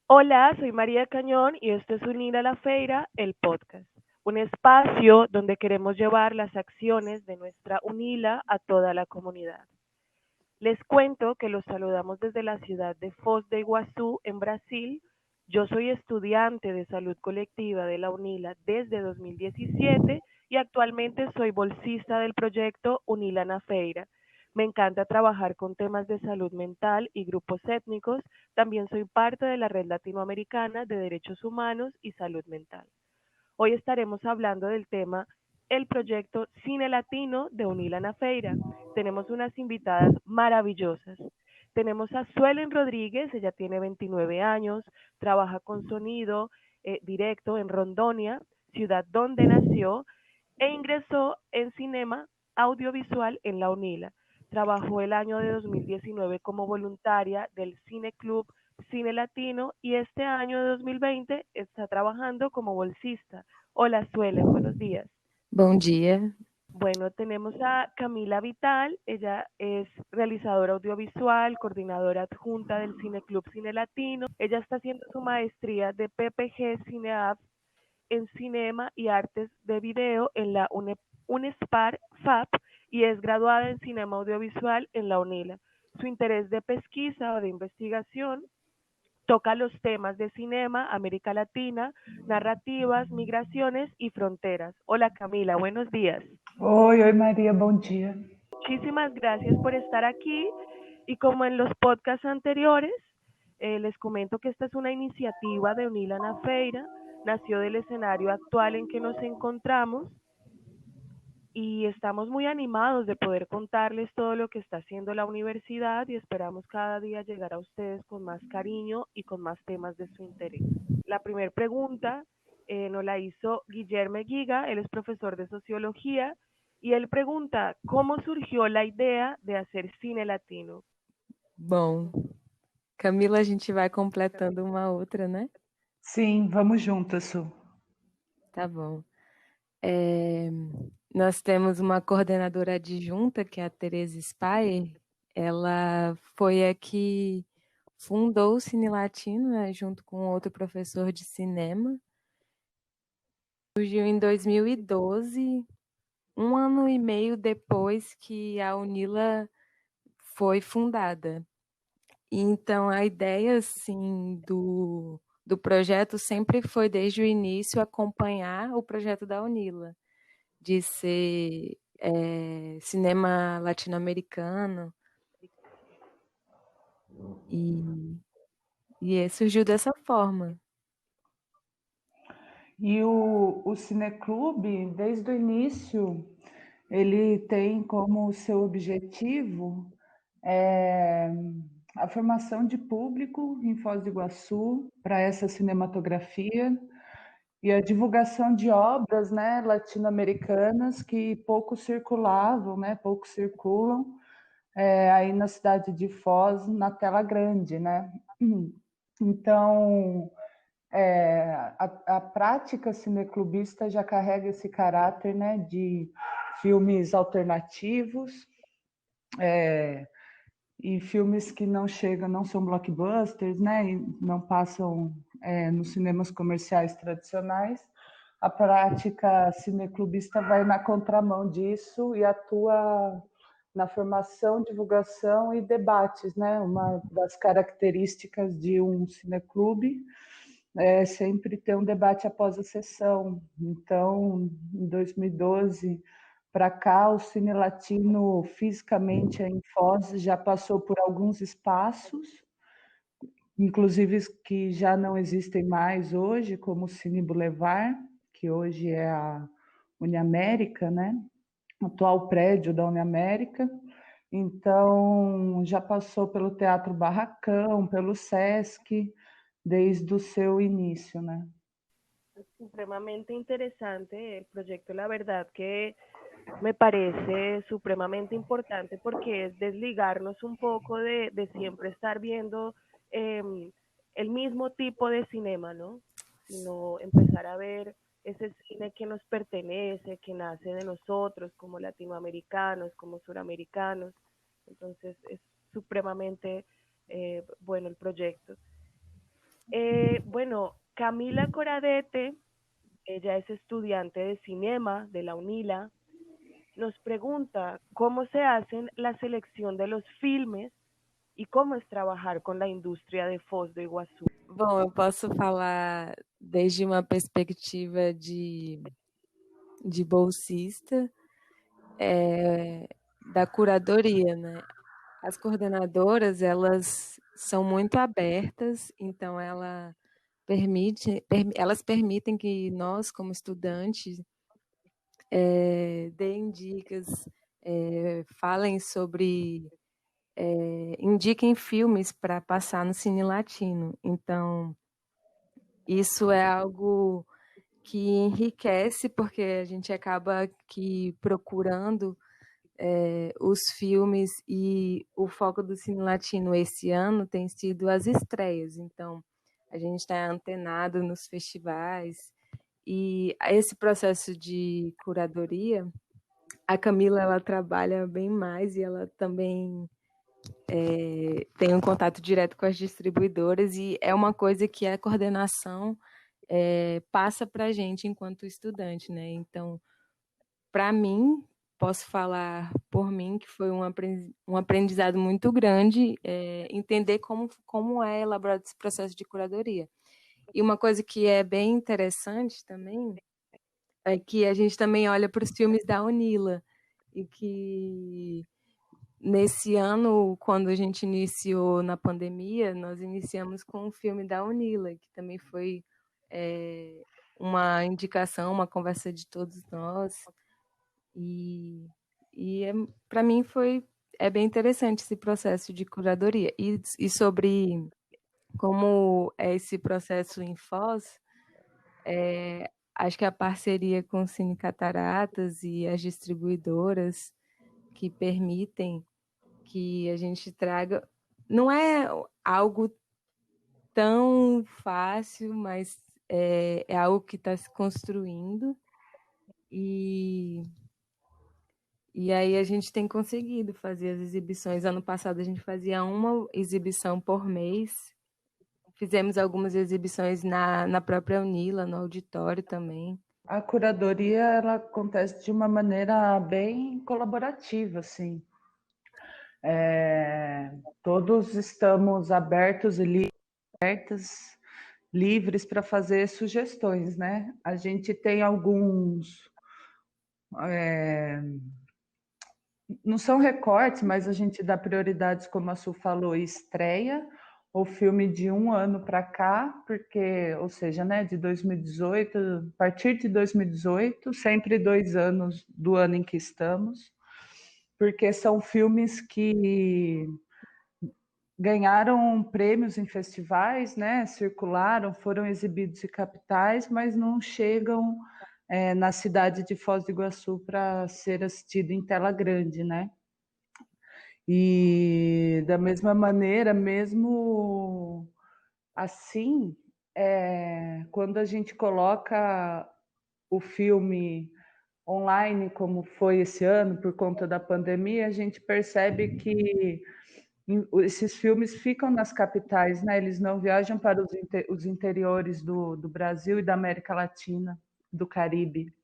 Hola, soy María Cañón y esto es Unir a la Feira, el podcast, un espacio donde queremos llevar las acciones de nuestra UNILA a toda la comunidad. Les cuento que los saludamos desde la ciudad de Foz de Iguazú, en Brasil. Yo soy estudiante de salud colectiva de la UNILA desde 2017 y actualmente soy bolsista del proyecto UNILA na Feira. Me encanta trabajar con temas de salud mental y grupos étnicos. También soy parte de la Red Latinoamericana de Derechos Humanos y Salud Mental. Hoy estaremos hablando del tema el proyecto Cine Latino de Unila na Feira. Tenemos unas invitadas maravillosas. Tenemos a Suelen Rodríguez, ella tiene 29 años, trabaja con sonido directo en Rondonia, ciudad donde nació, e ingresó en cinema audiovisual en la UNILA. Trabajó el año de 2019 como voluntaria del Cine Club Cine Latino y este año de 2020 está trabajando como bolsista. Hola, Suelen, buenos días. Bom dia. Bueno, tenemos a Camila Vital, ella es realizadora audiovisual, coordinadora adjunta del Cine Club Cine Latino. Ella está haciendo su maestría de PPG Cineap en Cinema y Artes de Video en la UNESPAR FAP y es graduada en Cinema Audiovisual en la UNILA. Su interés de pesquisa o de investigación toca los temas de cinema, América Latina, narrativas, migraciones y fronteras. Hola Camila, buenos días. Oi, Maria, bom dia. Muchísimas gracias por estar aquí y como en los podcasts anteriores, les comento que esta es una iniciativa de Unila na Feira, nació del escenario actual en que nos encontramos y estamos muy animados de poder contarles todo lo que está haciendo la universidad y esperamos cada día llegar a ustedes con más cariño y con más temas de su interés. La primera pregunta nos la hizo Guillermo Giga, él es profesor de sociología y él pregunta, ¿cómo surgió la idea de hacer cine latino? Bom, Camila, a gente vai completando uma outra, né? Sim, vamos juntas, Su. Tá bom. É, Nós temos uma coordenadora adjunta, que é a Tereza Spayer. Ela foi a que fundou o Cine Latino, né, junto com outro professor de cinema. Surgiu em 2012, um ano e meio depois que a UNILA foi fundada. Então, a ideia, assim, do projeto sempre foi, desde o início, acompanhar o projeto da UNILA, de ser cinema latino-americano, e, e surgiu dessa forma. E o Cineclube, desde o início, ele tem como seu objetivo é, a formação de público em Foz do Iguaçu para essa cinematografia e a divulgação de obras, né, latino-americanas que pouco circulavam, né, pouco circulam aí na cidade de Foz, na tela grande, né? Então, a prática cineclubista já carrega esse caráter, né, de filmes alternativos, e filmes que não chegam, não são blockbusters, né, e não passam nos cinemas comerciais tradicionais. A prática cineclubista vai na contramão disso e atua na formação, divulgação e debates, né? Uma das características de um cineclube é sempre ter um debate após a sessão. Então, em 2012 para cá, o Cine Latino fisicamente em Foz já passou por alguns espaços, inclusive que já não existem mais hoje, como o Cine Boulevard, que hoje é a Uniamérica, né? O atual prédio da Uniamérica. Então, já passou pelo Teatro Barracão, pelo Sesc, desde o seu início, né? Supremamente interesante el proyecto, la verdad que me parece supremamente importante porque es desligarnos un poco de siempre estar viendo eh, el mismo tipo de cinema, ¿no? Sino empezar a ver ese cine que nos pertenece, que nace de nosotros como latinoamericanos, como suramericanos. Entonces es supremamente bueno el proyecto. Bueno, Camila Coradete, ella es estudiante de cinema de la UNILA, nos pregunta cómo se hacen la selección de los filmes e como é trabalhar com a indústria de Foz do Iguaçu. Bom, eu posso falar desde uma perspectiva de bolsista, da curadoria, né? As coordenadoras, elas são muito abertas, então elas permitem que nós, como estudantes, deem dicas, falem sobre, indiquem filmes para passar no Cine Latino. Então, isso é algo que enriquece, porque a gente acaba que procurando os filmes, e o foco do Cine Latino esse ano tem sido as estreias. Então, a gente está antenado nos festivais, e esse processo de curadoria, a Camila, ela trabalha bem mais, e ela também tem um contato direto com as distribuidoras, e é uma coisa que a coordenação passa para a gente enquanto estudante, né? Então, para mim, posso falar por mim que foi um aprendizado muito grande, entender como é elaborado esse processo de curadoria. E uma coisa que é bem interessante também é que a gente também olha para os filmes da Unila, e que nesse ano, quando a gente iniciou na pandemia, nós iniciamos com um filme da Unila, que também foi uma indicação, uma conversa de todos nós. E para mim é bem interessante esse processo de curadoria. E sobre como é esse processo em Foz, acho que a parceria com o Cine Cataratas e as distribuidoras que permitem que a gente traga, não é algo tão fácil, mas é algo que está se construindo, e aí a gente tem conseguido fazer as exibições. Ano passado a gente fazia uma exibição por mês. Fizemos algumas exibições na própria Unila, no auditório também. A curadoria, ela acontece de uma maneira bem colaborativa, assim. Todos estamos abertos e livres para fazer sugestões, né? A gente tem alguns... não são recortes, mas a gente dá prioridades, como a Su falou, estreia, ou filme de um ano para cá, porque, ou seja, né, de 2018, a partir de 2018, sempre 2 anos do ano em que estamos, porque são filmes que ganharam prêmios em festivais, né, circularam, foram exibidos em capitais, mas não chegam na cidade de Foz do Iguaçu para ser assistido em tela grande, né? E da mesma maneira, mesmo assim, quando a gente coloca o filme online, como foi esse ano, por conta da pandemia, a gente percebe que esses filmes ficam nas capitais, né? Eles não viajam para os interiores do Brasil e da América Latina, do Caribe.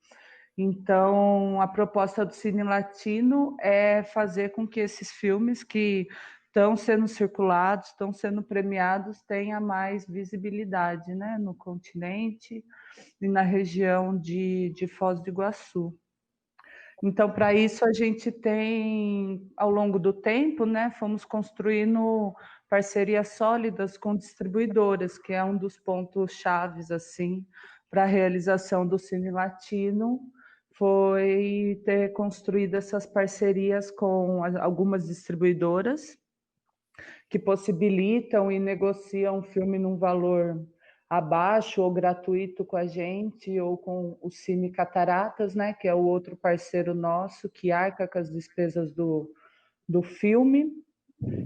Então, a proposta do Cine Latino é fazer com que esses filmes que estão sendo circulados, estão sendo premiados, tenham mais visibilidade, né? No continente e na região de Foz do Iguaçu. Então, para isso, a gente tem, ao longo do tempo, né, fomos construindo parcerias sólidas com distribuidoras, que é um dos pontos chaves assim, para a realização do Cine Latino, foi ter construído essas parcerias com algumas distribuidoras, que possibilitam e negociam o filme num valor abaixo ou gratuito com a gente, ou com o Cine Cataratas, né, que é o outro parceiro nosso que arca com as despesas do filme.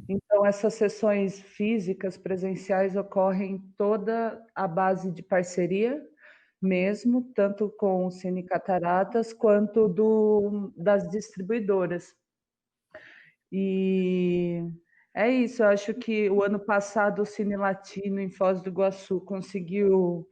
Então, essas sessões físicas, presenciais, ocorrem toda a base de parceria mesmo, tanto com o Cine Cataratas quanto das distribuidoras. E É isso, eu acho que o ano passado o Cine Latino em Foz do Iguaçu conseguiu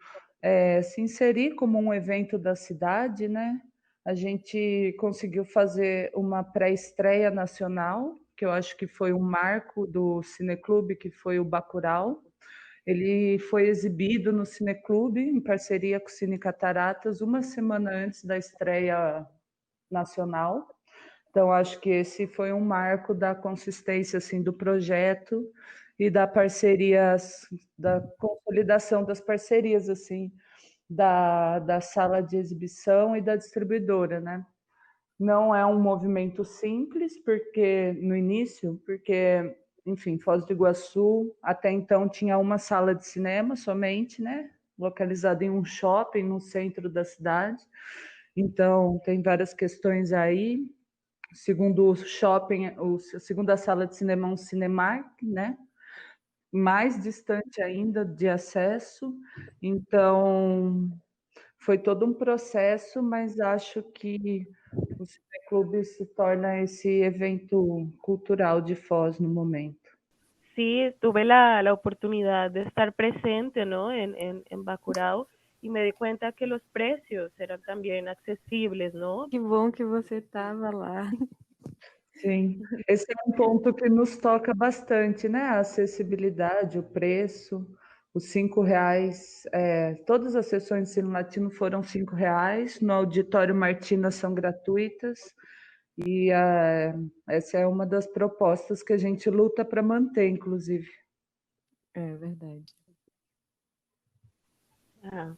se inserir como um evento da cidade, né? A gente conseguiu fazer uma pré-estreia nacional, que eu acho que foi um marco do Cineclube, que foi o Bacurau. Ele foi exibido no Cineclube, em parceria com o Cine Cataratas, uma semana antes da estreia nacional. Então, acho que esse foi um marco da consistência assim, do projeto e da parceria, da consolidação das parcerias assim, da sala de exibição e da distribuidora, né? Não é um movimento simples, porque no início, porque, enfim, Foz do Iguaçu até então tinha uma sala de cinema somente, né? Localizada em um shopping no centro da cidade. Então, tem várias questões aí. Segundo o shopping, a segunda sala de cinema é um Cinemark, né? Mais distante ainda de acesso. Então, foi todo um processo, mas acho que o Cineclube se torna esse evento cultural de Foz no momento. Sí, tuve la oportunidad de estar presente, ¿no? En Bacurau y me di cuenta que los precios eran también accesibles, ¿no? Que bom que você estava lá. Sim, esse é um ponto que nos toca bastante, né? A acessibilidade, o preço, os R$ 5. Todas as sessões de Cine Latino foram R$ 5. No Auditório Martina são gratuitas. E essa é uma das propostas que a gente luta para manter, inclusive. É verdade.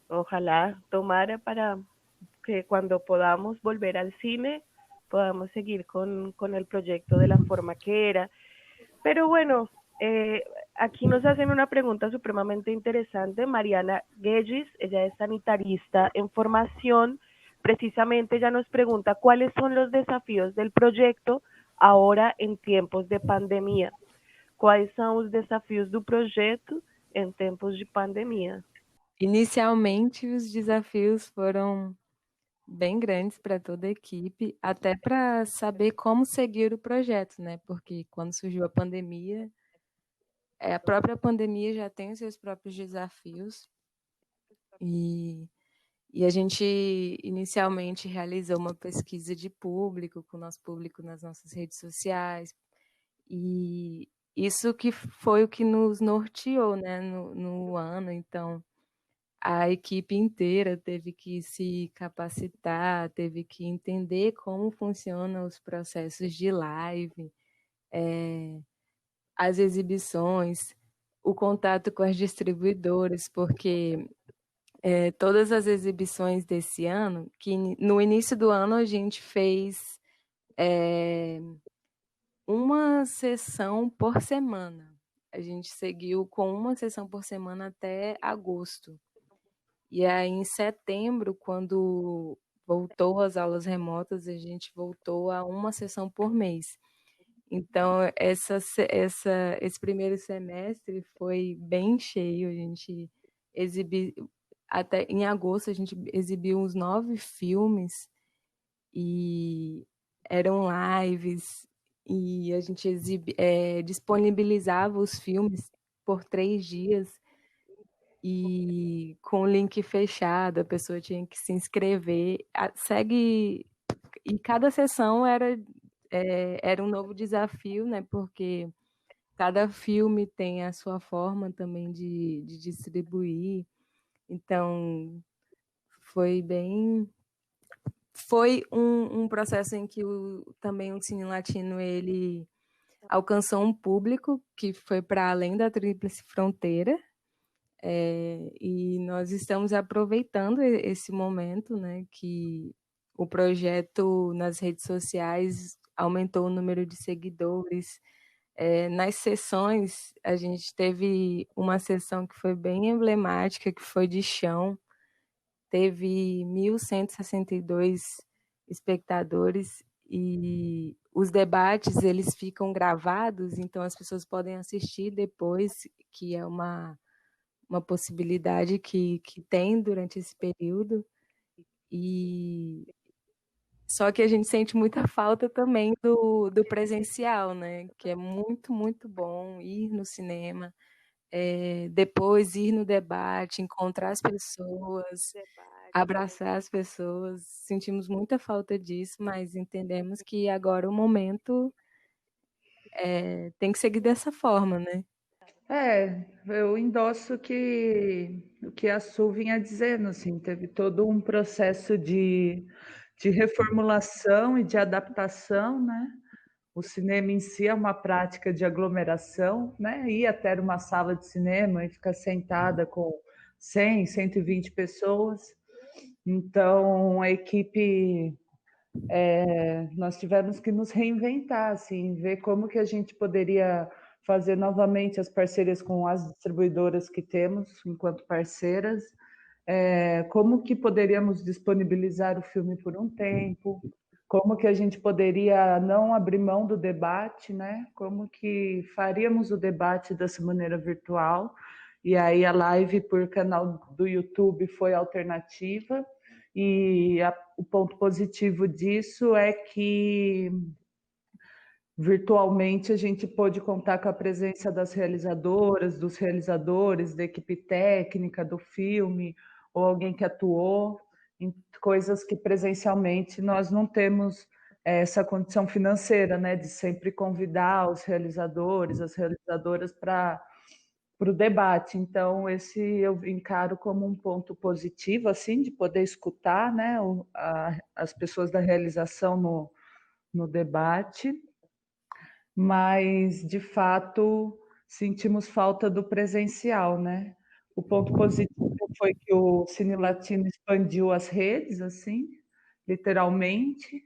Ojalá tomara para que cuando podamos volver al cine podamos seguir con el proyecto de la forma que era. Pero bueno, aquí nos hacen una pregunta supremamente interesante. Mariana Guellis, ella es sanitarista en formación. Precisamente ella nos pregunta cuáles son los desafíos del proyecto ahora en tiempos de pandemia. Quais são os desafios do projeto em tempos de pandemia? Inicialmente, os desafios foram bem grandes para toda a equipe, até para saber como seguir o projeto, né? Porque quando surgiu a pandemia, a própria pandemia já tem os seus próprios desafios. E a gente inicialmente realizou uma pesquisa de público, com o nosso público nas nossas redes sociais, e isso que foi o que nos norteou, né, no ano. Então, a equipe inteira teve que se capacitar, teve que entender como funcionam os processos de live, as exibições, o contato com as distribuidoras, porque todas as exibições desse ano, que no início do ano a gente fez uma sessão por semana. A gente seguiu com uma sessão por semana até agosto. E aí, em setembro, quando voltou às aulas remotas, a gente voltou a uma sessão por mês. Então, esse primeiro semestre foi bem cheio. A gente exibiu, até em agosto, a gente exibiu uns 9 filmes e eram lives, e a gente disponibilizava os filmes por 3 dias e com o link fechado, a pessoa tinha que se inscrever. E cada sessão era um novo desafio, né? Porque cada filme tem a sua forma também de distribuir. Então, foi bem. Foi um processo em que também o Cine Latino ele alcançou um público que foi para além da Tríplice Fronteira. E nós estamos aproveitando esse momento, né, que o projeto nas redes sociais aumentou o número de seguidores. Nas sessões, a gente teve uma sessão que foi bem emblemática, que foi de chão. Teve 1.162 espectadores e os debates eles ficam gravados, então as pessoas podem assistir depois, que é uma possibilidade que tem durante esse período. E Só que a gente sente muita falta também do presencial, né? Que é muito, muito bom ir no cinema, depois ir no debate, encontrar as pessoas, abraçar as pessoas. Sentimos muita falta disso, mas entendemos que agora o momento tem que seguir dessa forma, né? Eu endosso o que a Su vinha dizendo, assim, teve todo um processo de reformulação e de adaptação, né? O cinema em si é uma prática de aglomeração, né? Ir até uma sala de cinema e ficar sentada com 100, 120 pessoas. Então, a equipe, nós tivemos que nos reinventar, assim, ver como que a gente poderia fazer novamente as parcerias com as distribuidoras que temos enquanto parceiras, como que poderíamos disponibilizar o filme por um tempo, como que a gente poderia não abrir mão do debate, né? Como que faríamos o debate dessa maneira virtual. E aí a live por canal do YouTube foi alternativa. E o ponto positivo disso é que virtualmente a gente pôde contar com a presença das realizadoras, dos realizadores, da equipe técnica do filme, ou alguém que atuou em coisas que presencialmente nós não temos essa condição financeira, né, de sempre convidar os realizadores, as realizadoras para o debate. Então, esse eu encaro como um ponto positivo, assim, de poder escutar, né, as pessoas da realização no debate, mas de fato sentimos falta do presencial, né? O ponto positivo foi que o Cine Latino expandiu as redes, assim, literalmente.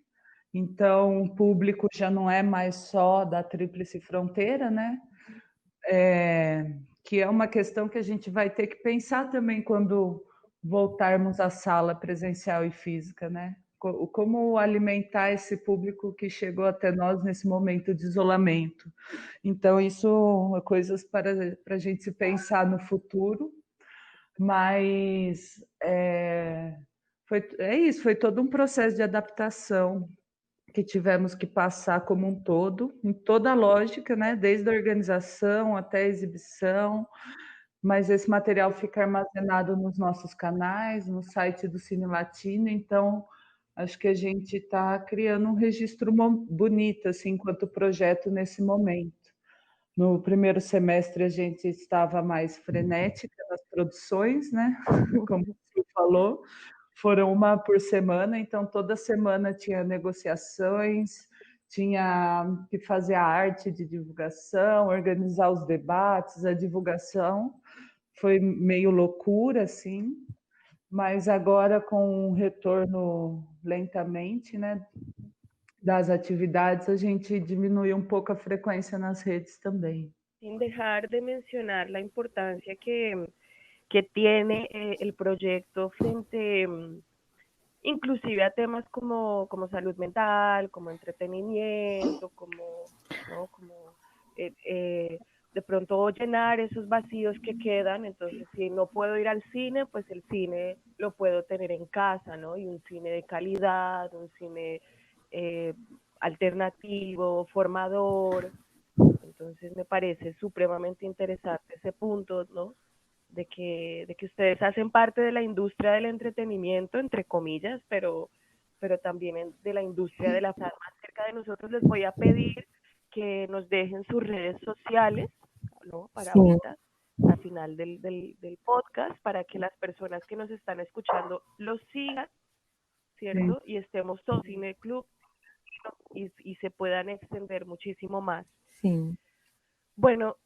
Então, o público já não é mais só da Tríplice Fronteira, né? Que é uma questão que a gente vai ter que pensar também quando voltarmos à sala presencial e física, né? Como alimentar esse público que chegou até nós nesse momento de isolamento. Então, isso é coisas para a gente se pensar no futuro, mas é isso, foi todo um processo de adaptação que tivemos que passar como um todo, em toda a lógica, né? Desde a organização até a exibição, mas esse material fica armazenado nos nossos canais, no site do Cine Latino, então acho que a gente está criando um registro bonito, assim, enquanto projeto nesse momento. No primeiro semestre a gente estava mais frenética nas produções, né? Como você falou, foram uma por semana, então toda semana tinha negociações, tinha que fazer a arte de divulgação, organizar os debates, a divulgação. Foi meio loucura, assim, mas agora com o retorno lentamente, né, das atividades, a gente diminuiu um pouco a frequência nas redes também. Sin dejar de mencionar la importancia que tiene el proyecto frente inclusive a temas como salud mental, como entretenimiento, ¿no? como de pronto llenar esos vacíos que quedan. Entonces, si no puedo ir al cine, pues el cine lo puedo tener en casa, ¿no? Y un cine de calidad, un cine alternativo, formador. Entonces me parece supremamente interesante ese punto, ¿no? De que ustedes hacen parte de la industria del entretenimiento, entre comillas, pero también de la industria de la más cerca de nosotros. Les voy a pedir que nos dejen sus redes sociales, ¿no? Para Sim. ahorita, al final del podcast, para que las personas que nos están escuchando los sigan, ¿cierto? Sim. Y estemos todos en el club y se puedan extender muchísimo más. Sim. Bueno,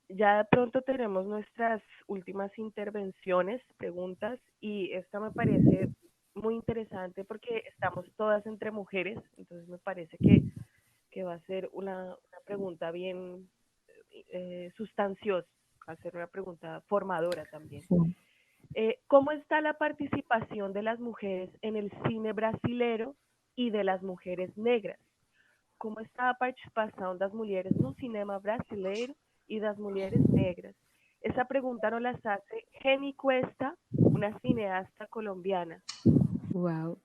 ya de pronto tenemos nuestras últimas intervenciones, preguntas, y esta me parece muy interesante porque estamos todas entre mujeres, entonces me parece que va a ser una pregunta bien sustanciosa, va a ser una pregunta formadora también. Sim. ¿Cómo está la participación de las mujeres en el cine brasilero y de las mujeres negras? Como está a participação das mulheres no cinema brasileiro e das mulheres negras? Essa pergunta nos la hace Jenny Cuesta, uma cineasta colombiana. Uau.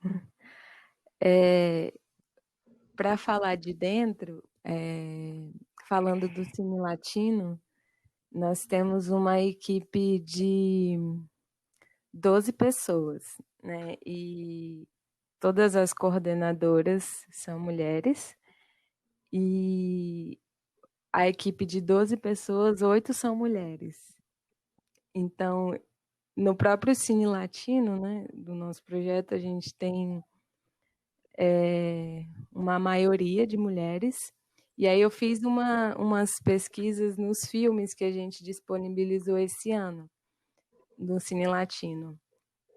Para falar de dentro, falando do Cine Latino, nós temos uma equipe de 12 pessoas, né? E todas as coordenadoras são mulheres. E a equipe de 12 pessoas, 8 são mulheres. Então, no próprio Cine Latino, né, do nosso projeto, a gente tem uma maioria de mulheres. E aí eu fiz umas pesquisas nos filmes que a gente disponibilizou esse ano no Cine Latino,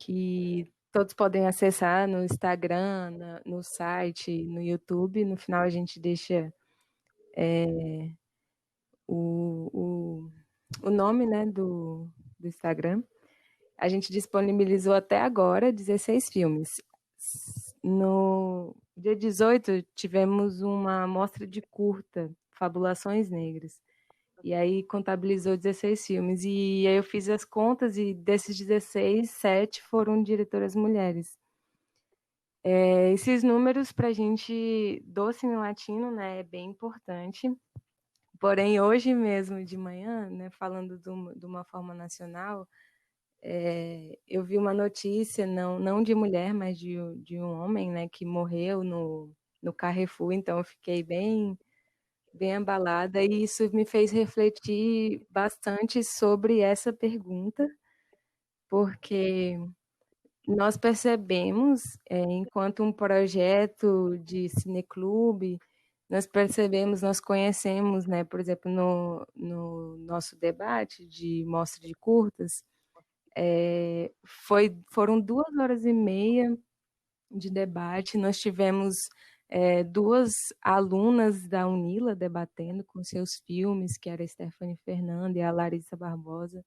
que todos podem acessar no Instagram, no site, no YouTube. No final a gente deixa o nome, né, do Instagram. A gente disponibilizou até agora 16 filmes. No dia 18, tivemos uma mostra de curta, Fabulações Negras. E aí contabilizou 16 filmes. E aí eu fiz as contas e desses 16, 7 foram diretoras mulheres. Esses números para a gente do Cine Latino, né, é bem importante. Porém, hoje mesmo de manhã, né, falando de uma forma nacional, eu vi uma notícia, não de mulher, mas de um homem, né, que morreu no Carrefour, então eu fiquei bem abalada, e isso me fez refletir bastante sobre essa pergunta, porque nós percebemos, enquanto um projeto de cineclube, nós conhecemos, né, por exemplo, no nosso debate de mostra de curtas, foram 2 horas e meia de debate. Nós tivemos 2 alunas da UNILA debatendo com seus filmes, que era a Stephanie Fernanda e a Larissa Barbosa.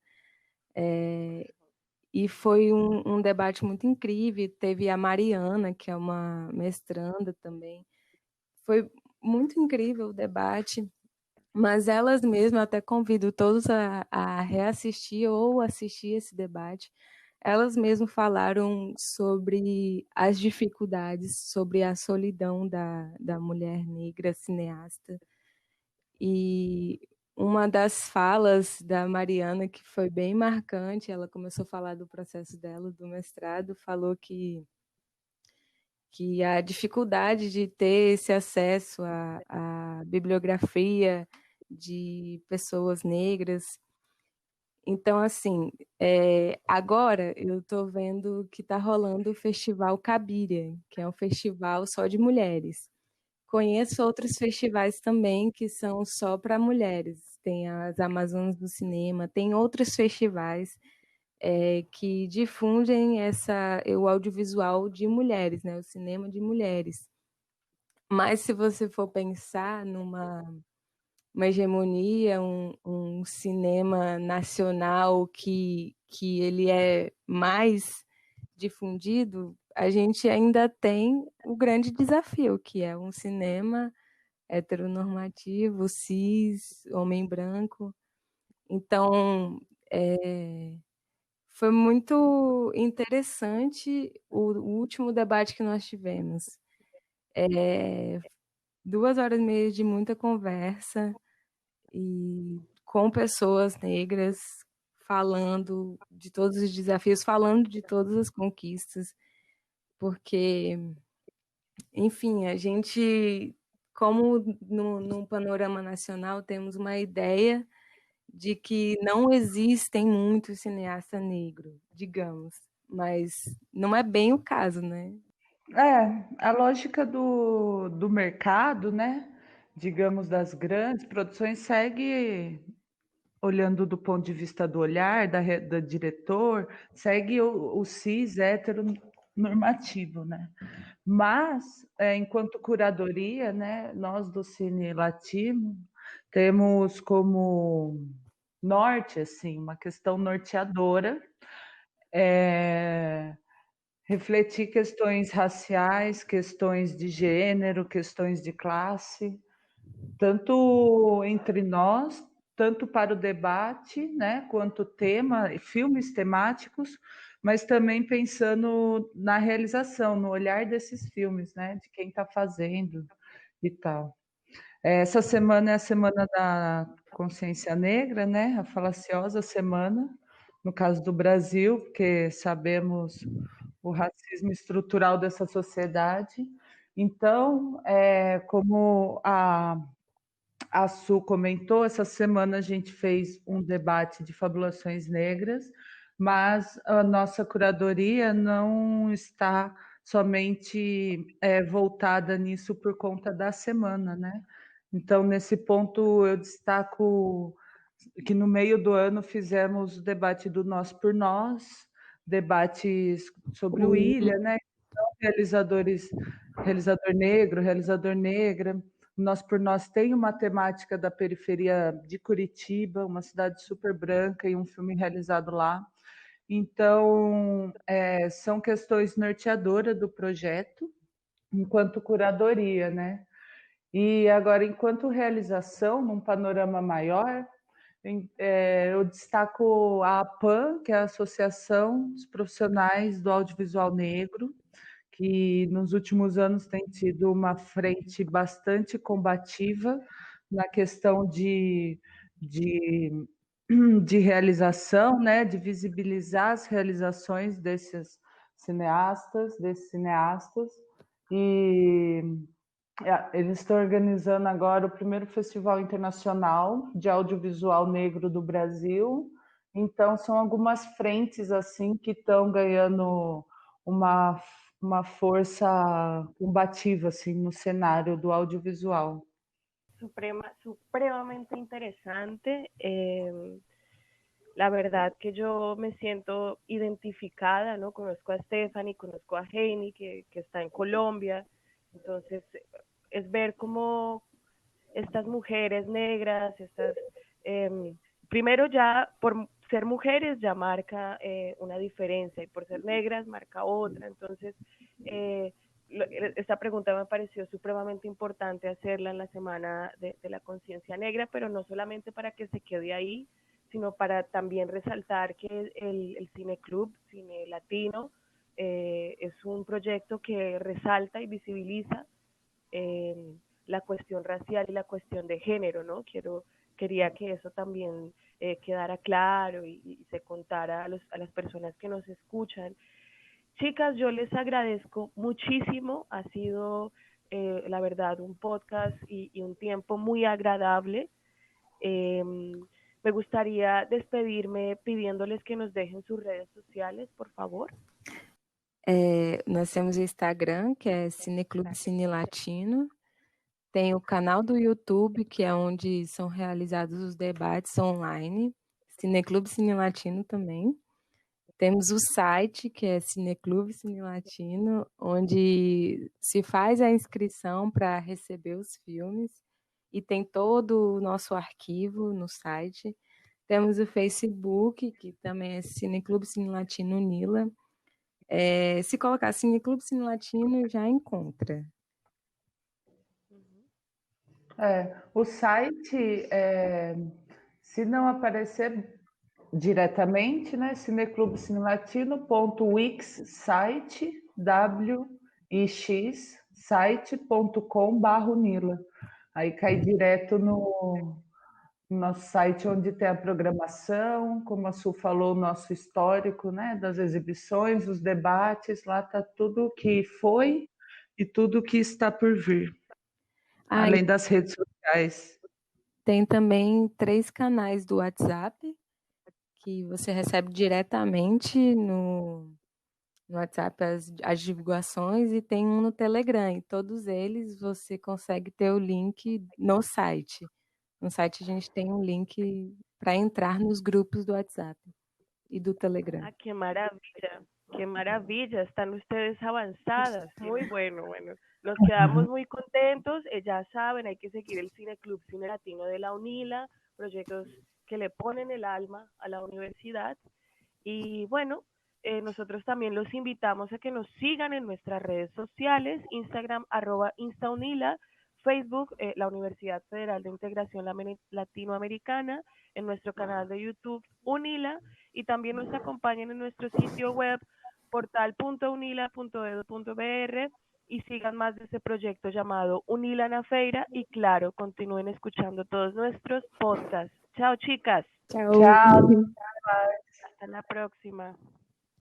E foi um debate muito incrível. Teve a Mariana, que é uma mestranda também. Foi muito incrível o debate, mas elas mesmas, até convido todos a reassistir ou assistir esse debate. Elas mesmas falaram sobre as dificuldades, sobre a solidão da mulher negra cineasta. E uma das falas da Mariana, que foi bem marcante, ela começou a falar do processo dela, do mestrado, falou que a dificuldade de ter esse acesso à bibliografia de pessoas negras. Então, assim, agora eu estou vendo que está rolando o Festival Cabiria, que é um festival só de mulheres. Conheço outros festivais também que são só para mulheres. Tem as Amazonas do Cinema, tem outros festivais que difundem o audiovisual de mulheres, né? O cinema de mulheres. Mas se você for pensar numa hegemonia, um cinema nacional que ele é mais difundido, a gente ainda tem o grande desafio, que é um cinema heteronormativo, cis, homem branco. Então, foi muito interessante o último debate que nós tivemos. 2 horas e meia de muita conversa e com pessoas negras falando de todos os desafios, falando de todas as conquistas, porque, enfim, a gente, como num panorama nacional, temos uma ideia de que não existem muitos cineastas negros, digamos, mas não é bem o caso, né? A lógica do mercado, né? Digamos, das grandes produções, segue olhando do ponto de vista do olhar, da diretor, segue o cis heteronormativo, né? Mas, enquanto curadoria, né, nós do Cine Latino temos como norte, assim, uma questão norteadora, refletir questões raciais, questões de gênero, questões de classe, tanto entre nós, tanto para o debate, né, quanto tema, filmes temáticos, mas também pensando na realização, no olhar desses filmes, né, de quem está fazendo e tal. Essa semana é a Semana da Consciência Negra, né, a falaciosa semana, no caso do Brasil, porque sabemos o racismo estrutural dessa sociedade. Então, como a Su comentou, essa semana a gente fez um debate de fabulações negras, mas a nossa curadoria não está somente voltada nisso por conta da semana, né? Então, nesse ponto, eu destaco que no meio do ano fizemos o debate do Nós por Nós, debates sobre o Ilha, né? Realizador negro, realizador negra. Nós por Nós tem uma temática da periferia de Curitiba, uma cidade super branca, e um filme realizado lá. Então, são questões norteadoras do projeto, enquanto curadoria, né? E agora, enquanto realização, num panorama maior, eu destaco a APAN, que é a Associação dos Profissionais do Audiovisual Negro, que nos últimos anos tem tido uma frente bastante combativa na questão de, de realização, né, de visibilizar as realizações desses cineastas, e eles estão organizando agora o primeiro Festival Internacional de Audiovisual Negro do Brasil. Então, são algumas frentes assim que estão ganhando uma, uma força combativa assim, no cenário do audiovisual. Supremamente interesante. La verdad que yo me siento identificada, ¿no? Conozco a Stephanie, conozco a Heini, que está en Colombia. Entonces, es ver cómo estas mujeres negras, primero ya por ser mujeres ya marca una diferencia y por ser negras marca otra. Entonces, esta pregunta me pareció supremamente importante hacerla en la Semana de la Conciencia Negra, pero no solamente para que se quede ahí, sino para también resaltar que el Cine Club, Cine Latino, es un proyecto que resalta y visibiliza la cuestión racial y la cuestión de género, ¿no? Quería que eso también quedara claro y se contara a las personas que nos escuchan. Chicas, yo les agradezco muchísimo, ha sido la verdad un podcast y un tiempo muy agradable. Me gustaría despedirme pidiéndoles que nos dejen sus redes sociales, por favor. Nós temos o Instagram, que é Cineclube Cine Latino. Tem o canal do YouTube, que é onde são realizados os debates online. Cineclube Cine Latino também. Temos o site, que é Cineclube Cine Latino, onde se faz a inscrição para receber os filmes. E tem todo o nosso arquivo no site. Temos o Facebook, que também é Cineclube Cine Latino Nila. Se colocar Cineclube Cine Latino, já encontra. O site, se não aparecer diretamente, né, cineclubecinelatino.wix site, wix site.com/Nila. Aí cai direto no nosso site, onde tem a programação, como a Su falou, o nosso histórico, né, das exibições, os debates, lá está tudo que foi e tudo que está por vir, além das redes sociais. Tem também 3 canais do WhatsApp, que você recebe diretamente no WhatsApp as divulgações, e tem um no Telegram, e todos eles você consegue ter o link no site. No site a gente tem um link para entrar nos grupos do WhatsApp y do Telegram. Ah, qué maravilla, están ustedes avanzadas, muy bueno, nos quedamos muy contentos, ya saben, hay que seguir el Cine Club Cine Latino de la UNILA, proyectos que le ponen el alma a la universidad, y bueno, nosotros también los invitamos a que nos sigan en nuestras redes sociales, Instagram @instaunila, Facebook, la Universidad Federal de Integración Latinoamericana, en nuestro canal de YouTube UNILA, y también nos acompañen en nuestro sitio web portal.unila.edu.br y sigan más de este proyecto llamado Unila na Feira y claro, continúen escuchando todos nuestros podcasts. Chao chicas, Chao. Tchau. hasta la próxima.